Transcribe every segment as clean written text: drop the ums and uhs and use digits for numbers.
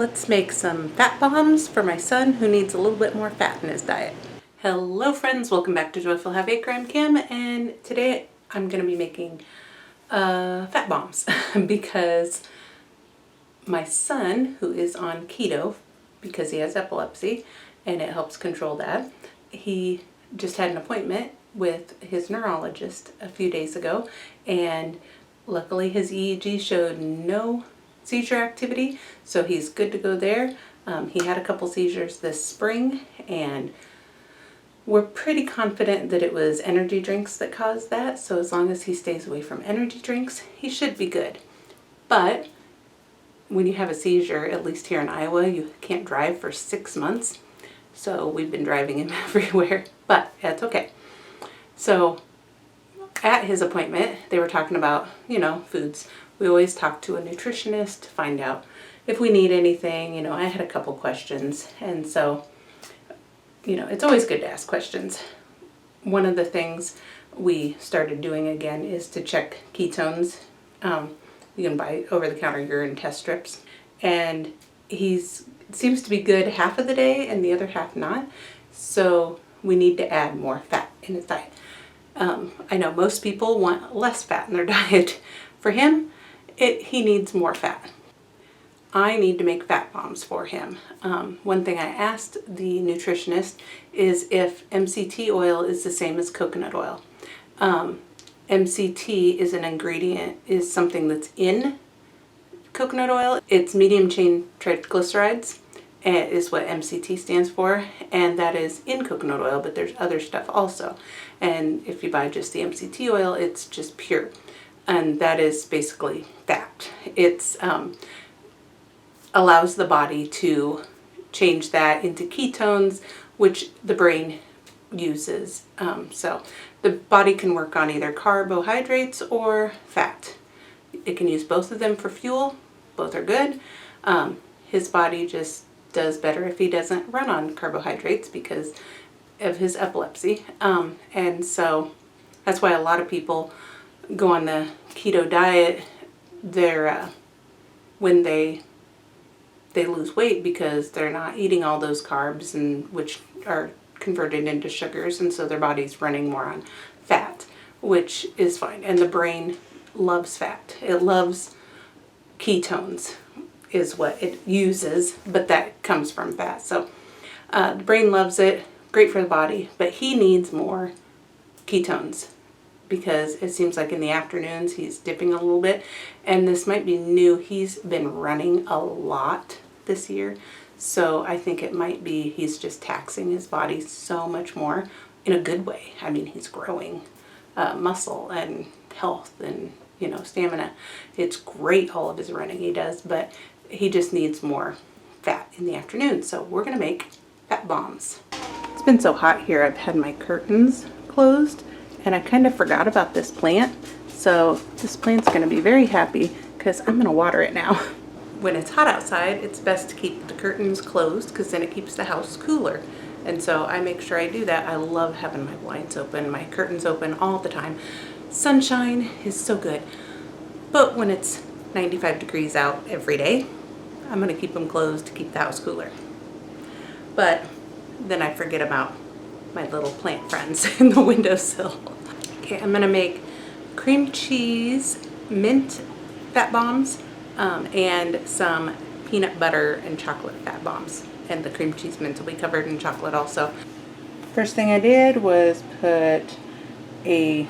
let's make some fat bombs for my son who needs a little bit more fat in his diet. Hello friends, welcome back to Joyful Halfacre. I'm Kim, and today I'm going to be making fat bombs because my son, who is on keto because he has epilepsy and it helps control that, he just had an appointment with his neurologist a few days ago, and luckily his EEG showed no seizure activity, so he's good to go there. He had a couple seizures this spring, and we're pretty confident that it was energy drinks that caused that, so as long as he stays away from energy drinks, he should be good. But when you have a seizure, at least here in Iowa, you can't drive for 6 months, so we've been driving him everywhere, but that's okay. So at his appointment, they were talking about, foods. We always talk to a nutritionist to find out if we need anything. I had a couple questions, and so, it's always good to ask questions. One of the things we started doing again is to check ketones. You can buy over-the-counter urine test strips, and seems to be good half of the day and the other half not, so we need to add more fat in his diet. I know most people want less fat in their diet. For him, he needs more fat. I need to make fat bombs for him. One thing I asked the nutritionist is if MCT oil is the same as coconut oil. MCT is an ingredient, is something that's in coconut oil. It's medium chain triglycerides is what MCT stands for, and that is in coconut oil, but there's other stuff also. And if you buy just the MCT oil, it's just pure. And that is basically fat. It's allows the body to change that into ketones, which the brain uses. So the body can work on either carbohydrates or fat. It can use both of them for fuel. Both are good. His body just does better if he doesn't run on carbohydrates because of his epilepsy. And so that's why a lot of people go on the keto diet. When they lose weight, because they're not eating all those carbs, and which are converted into sugars, and so their body's running more on fat, which is fine. And the brain loves fat. It loves ketones is what it uses, but that comes from fat. So the brain loves it, great for the body, but he needs more ketones because it seems like in the afternoons he's dipping a little bit, and this might be new. He's been running a lot this year, so I think it might be he's just taxing his body so much more in a good way. I mean, he's growing muscle and health and stamina. It's great, all of his running he does, but he just needs more fat in the afternoon. So we're gonna make fat bombs. It's been so hot here, I've had my curtains closed, and I kind of forgot about this plant. So this plant's gonna be very happy because I'm gonna water it now. When it's hot outside, it's best to keep the curtains closed because then it keeps the house cooler. And so I make sure I do that. I love having my blinds open, my curtains open all the time. Sunshine is so good. But when it's 95 degrees out every day, I'm gonna keep them closed to keep the house cooler. But then I forget about my little plant friends in the windowsill. Okay, I'm gonna make cream cheese mint fat bombs and some peanut butter and chocolate fat bombs. And the cream cheese mint will be covered in chocolate also. First thing I did was put a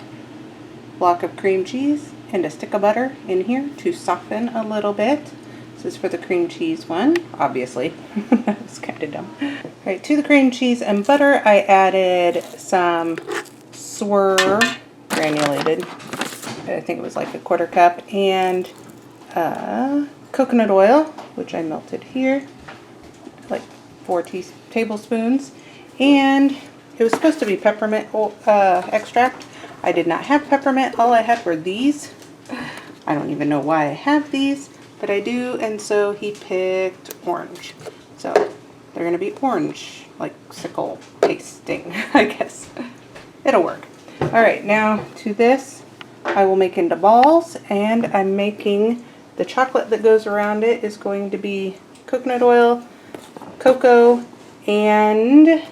block of cream cheese and a stick of butter in here to soften a little bit. This is for the cream cheese one, obviously. That was kind of dumb. All right, to the cream cheese and butter, I added some Swerve granulated. I think it was like a 1/4 cup, and coconut oil, which I melted here, like 4 tablespoons. And it was supposed to be peppermint extract. I did not have peppermint. All I had were these. I don't even know why I have these, but I do. And so he picked orange. So they're going to be orange, like sickle tasting, I guess. It'll work. All right, now to this, I will make into balls, and I'm making the chocolate that goes around it is going to be coconut oil, cocoa, and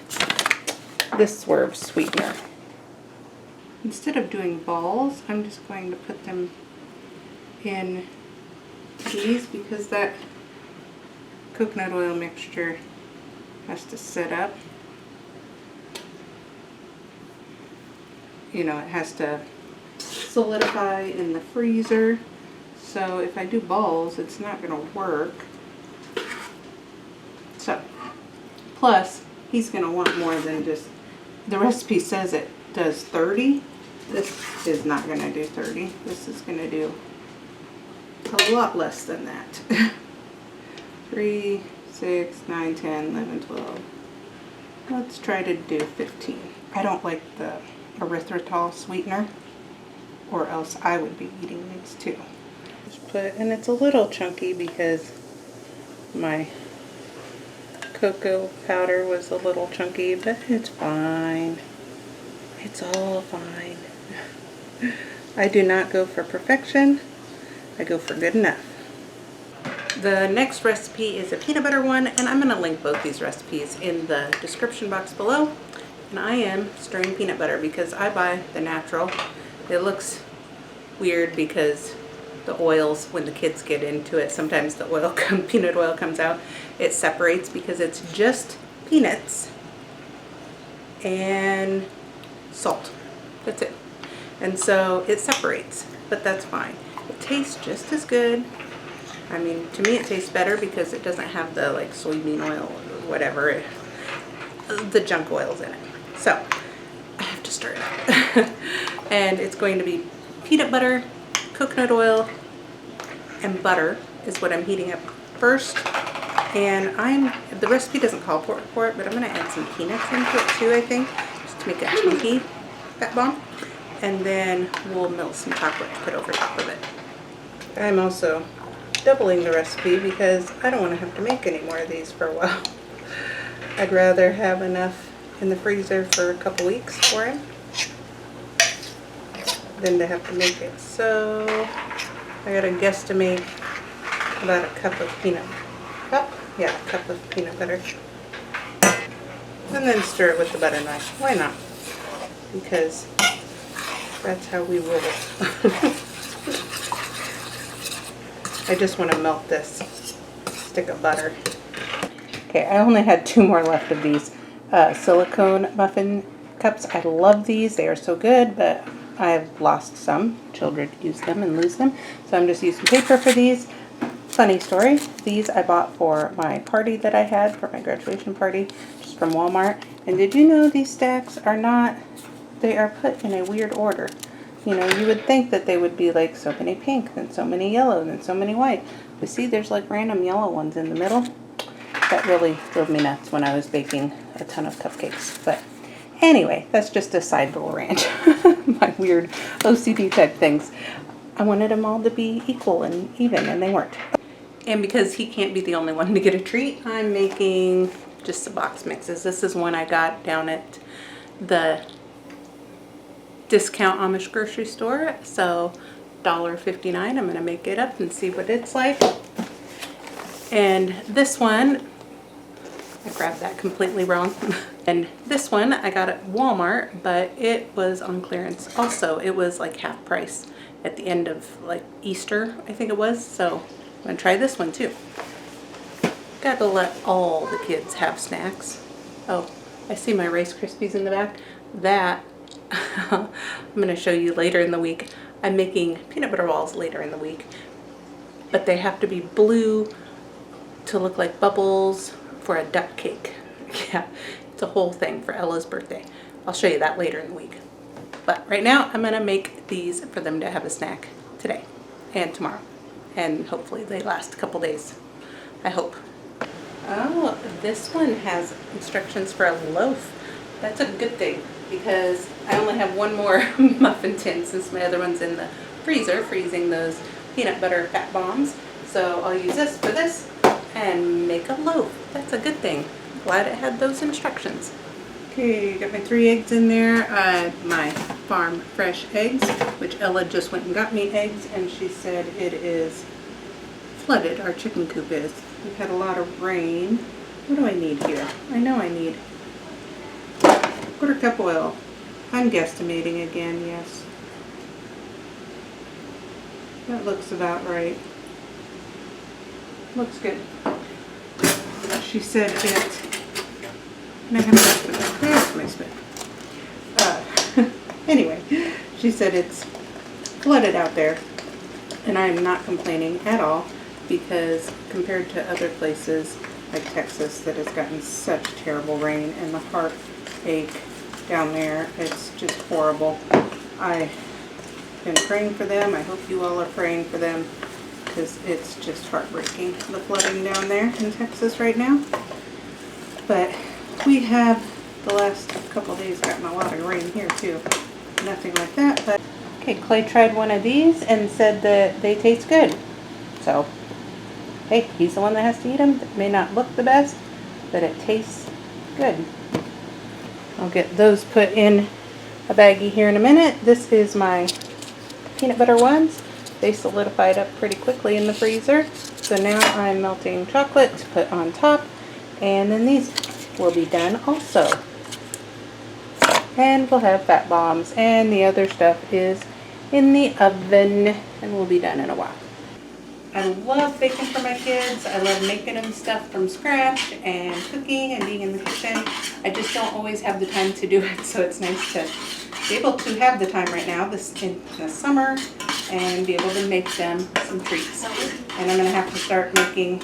this Swerve sweetener. Instead of doing balls, I'm just going to put them in these because that coconut oil mixture has to set up. You know, it has to solidify in the freezer. So if I do balls, it's not going to work. So, plus, he's going to want more than just, the recipe says it does 30. This is not going to do 30. This is going to do a lot less than that. 3, 6, 9, 10, 11, 12. Let's try to do 15. I don't like the erythritol sweetener, or else I would be eating these too. Just put, and it's a little chunky because my cocoa powder was a little chunky, but it's fine. It's all fine. I do not go for perfection. I go for good enough. The next recipe is a peanut butter one, and I'm going to link both these recipes in the description box below. And I am stirring peanut butter because I buy the natural. It looks weird because the oils, when the kids get into it, sometimes the oil peanut oil comes out. It separates because it's just peanuts and salt. That's it. And so it separates, but that's fine. It tastes just as good. I mean, to me it tastes better because it doesn't have the like soybean oil or whatever, the junk oils in it. So I have to stir it up. And it's going to be peanut butter, coconut oil, and butter is what I'm heating up first. And the recipe doesn't call for it, but I'm going to add some peanuts into it too, I think, just to make it chunky, fat bomb. And then we'll melt some chocolate to put over top of it. I'm also doubling the recipe because I don't want to have to make any more of these for a while. I'd rather have enough in the freezer for a couple weeks for him than to have to make it. So I gotta guesstimate about a cup of peanut butter. And then stir it with the butter knife. Why not? Because that's how we roll. I just want to melt this stick of butter. Okay, I only had 2 more left of these silicone muffin cups. I love these. They are so good, but I've lost some. Children use them and lose them. So I'm just using paper for these. Funny story. These I bought for my party that I had, for my graduation party, just from Walmart. And did you know these stacks are not, they are put in a weird order. You know, you would think that they would be like so many pink, then so many yellow, then so many white. But see, there's like random yellow ones in the middle. That really drove me nuts when I was baking a ton of cupcakes. But anyway, that's just a side little rant. My weird OCD type things. I wanted them all to be equal and even, and they weren't. And because he can't be the only one to get a treat, I'm making just the box mixes. This is one I got down at the discount Amish grocery store. So $1.59. I'm going to make it up and see what it's like. And this one, I grabbed that completely wrong. And this one I got at Walmart, but it was on clearance. Also, it was like half price at the end of like Easter, I think it was. So I'm going to try this one too. Got to let all the kids have snacks. Oh, I see my Rice Krispies in the back. That I'm going to show you later in the week. I'm making peanut butter balls later in the week, but they have to be blue to look like bubbles for a duck cake. Yeah, it's a whole thing for Ella's birthday. I'll show you that later in the week. But right now, I'm going to make these for them to have a snack today and tomorrow. And hopefully they last a couple days. I hope. Oh, this one has instructions for a loaf. That's a good thing because I only have one more muffin tin since my other one's in the freezer, freezing those peanut butter fat bombs. So I'll use this for this and make a loaf. That's a good thing. Glad it had those instructions. Okay, got my 3 eggs in there. My farm fresh eggs, which Ella just went and got me eggs, and she said it is flooded. Our chicken coop is. We've had a lot of rain. What do I need here? I know I need 1/4 cup oil. I'm guesstimating again, yes. That looks about right. Looks good. She said it. And I have to there's my spoon. Anyway, she said it's flooded out there, and I'm not complaining at all because compared to other places like Texas that has gotten such terrible rain and the heartache down there, it's just horrible. I've been praying for them. I hope you all are praying for them because it's just heartbreaking, the flooding down there in Texas right now. But we have the last couple of days gotten a lot of rain here too. Nothing like that, but okay, Clay tried one of these and said that they taste good. So, hey, he's the one that has to eat them. It may not look the best, but it tastes good. I'll get those put in a baggie here in a minute. This is my peanut butter ones. They solidified up pretty quickly in the freezer. So now I'm melting chocolate to put on top, and then these will be done also. And we'll have fat bombs, and the other stuff is in the oven and will be done in a while. I love baking for my kids. I love making them stuff from scratch and cooking and being in the kitchen. I just don't always have the time to do it, so it's nice to be able to have the time right now in the summer and be able to make them some treats. And I'm going to have to start making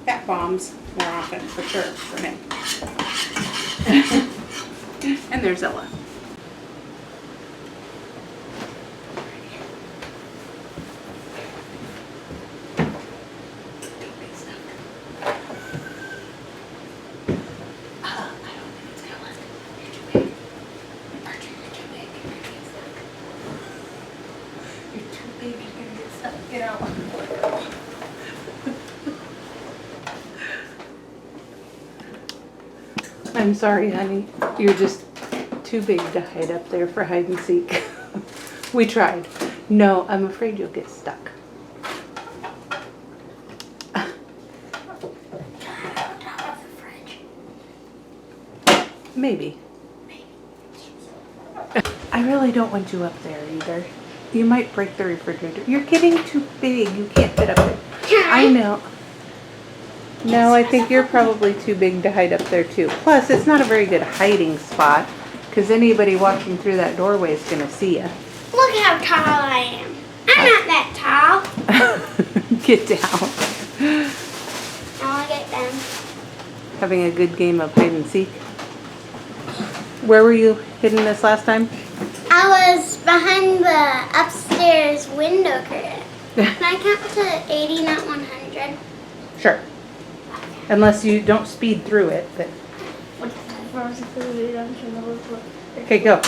fat bombs more often for sure for him. And there's Ella. I'm sorry, honey. You're just too big to hide up there for hide and seek. We tried. No, I'm afraid you'll get stuck. Maybe. I really don't want you up there either. You might break the refrigerator. You're getting too big. You can't fit up there. I know. No, I think you're probably too big to hide up there too. Plus, it's not a very good hiding spot because anybody walking through that doorway is going to see you. Look how tall I am. I'm not that tall. Get down. I'll get down. Having a good game of hide and seek. Where were you hidden this last time? I was behind the upstairs window curtain. Can I count to 80, not 100? Sure. Unless you don't speed through it. But... Okay, go.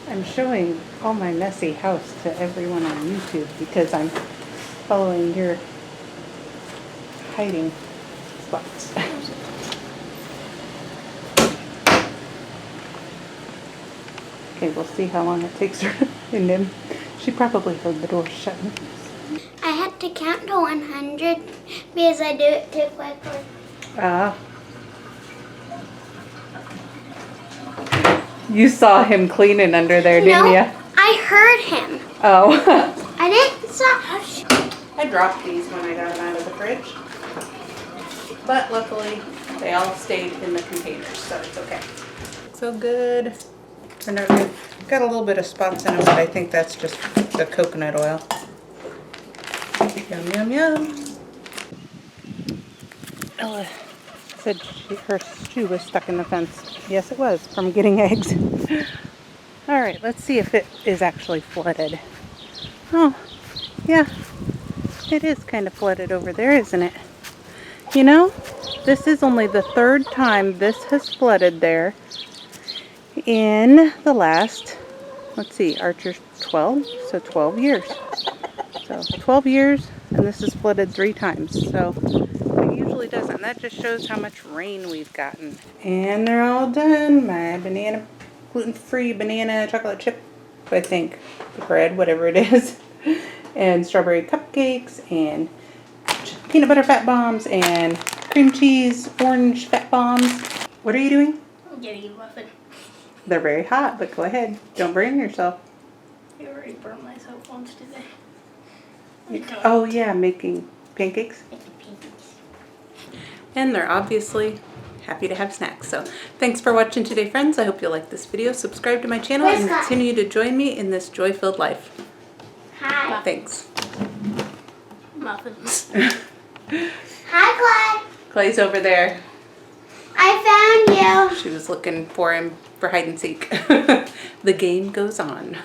I'm showing all my messy house to everyone on YouTube because I'm following your hiding spots. Okay, we'll see how long it takes her to find him. She probably heard the door shut. I had to count to 100 because I do it too quickly. You saw him cleaning under there, didn't you? I heard him. Oh. I didn't saw. I dropped these when I got them out of the fridge. But luckily, they all stayed in the containers, so it's okay. So good. Turned out good. Got a little bit of spots in them, but I think that's just the coconut oil. Yum, yum, yum. Ella said her shoe was stuck in the fence. Yes, it was, from getting eggs. All right, let's see if it is actually flooded. Oh, yeah. It is kind of flooded over there, isn't it? You know, this is only the 3rd time this has flooded there in the last, let's see, Archer's 12, so 12 years. So 12 years, and this has flooded 3 times. So it usually doesn't. That just shows how much rain we've gotten. And they're all done. My banana, gluten-free banana chocolate chip I think, the bread, whatever it is, and strawberry cupcakes, and peanut butter fat bombs, and cream cheese orange fat bombs. What are you doing? I'm getting a muffin. They're very hot, but go ahead. Don't burn yourself. I already burned myself once today. Oh yeah, making pancakes. And they're obviously happy to have snacks. So thanks for watching today, friends. I hope you like this video. Subscribe to my channel and continue to join me in this joy-filled life. Hi. Thanks. Muffins. Hi, Clay. Clay's over there. I found you. She was looking for him for hide and seek. The game goes on.